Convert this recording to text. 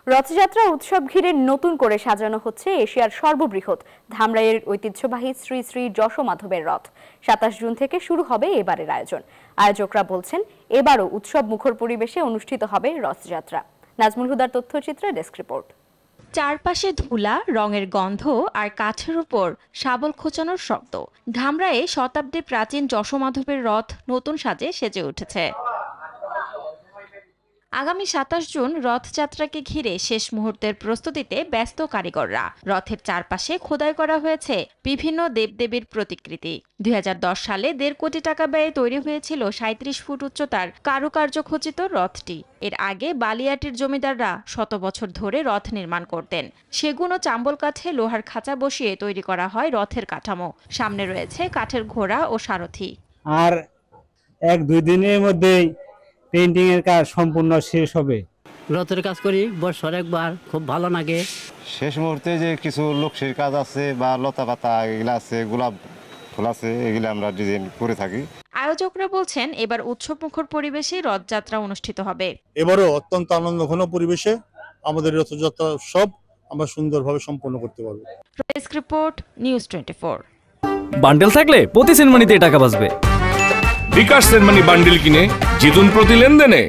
রথযাত্রা উৎসব ঘিরে নতুন করে সাজানো হচ্ছে এশিয়ার সর্ববৃহৎ ধামরাইয়ের ঐতিহ্যবাহী শ্রী শ্রী যশোমাধবের রথ। ২৭ জুন থেকে শুরু হবে এবারের আয়োজন। আয়োজকরা বলছেন এবারও উৎসব মুখর পরিবেশে অনুষ্ঠিত হবে রথযাত্রা। নাজমুল হুদার তথ্যচিত্রে ডেস্ক রিপোর্ট। চারপাশে ধুলা, রঙের গন্ধ আর কাঠের উপর শাবল খোঁচানোর শব্দ। ধামরাইয়ে শতাব্দী প্রাচীন যশোমাধবের রথ নতুন সাজে সেজে উঠেছে। আগামী ২৭ জুন রথযাত্রাকে ঘিরে শেষ মুহূর্তের প্রস্তুতিতে ব্যস্ত কারিগররা। রথের চারপাশে খোদাই করা হয়েছে বিভিন্ন দেবদেবীর প্রতিকৃতি। ২০১০ সালে ১.৫ কোটি টাকা ব্যয়ে তৈরি হয়েছিল ৩৭ ফুট উচ্চতার কারুকার্য খচিত রথটি। এর আগে বালিয়াটির জমিদাররা শত বছর ধরে রথ নির্মাণ করতেন। সেগুন ও চাম্বল কাঠে লোহার খাঁচা বসিয়ে তৈরি করা হয় রথের কাঠামো। সামনে রয়েছে কাঠের ঘোড়া ও সারথি। আর ১-২ দিনের মধ্যেই পেইন্টিং এর কাজ সম্পূর্ণ শেষ হবে। রথের কাজ করি বছর একবার, খুব ভালো লাগে। শেষ মুহূর্তে যে কিছু লোকশিল্পের কাজ আছে বা লতা পাতা এগুলা আছে, গোলাপ ফুল আছে, এগুলো আমরা ডিজাইন করে থাকি। আয়োজকরা বলছেন এবার উৎসবমুখর পরিবেশে রথযাত্রা অনুষ্ঠিত হবে। এবারও অত্যন্ত আনন্দঘন পরিবেশে আমাদের রথযাত্রা উৎসব আমরা সুন্দরভাবে সম্পন্ন করতে পারবো। Desk report, news 24। বান্ডেল থাকলে প্রতি সেনমানিতে টাকা বাঁচবে। বিকাশ সেনমানি বান্ডেল কিনে জিতুন প্রতি লেনদেনে।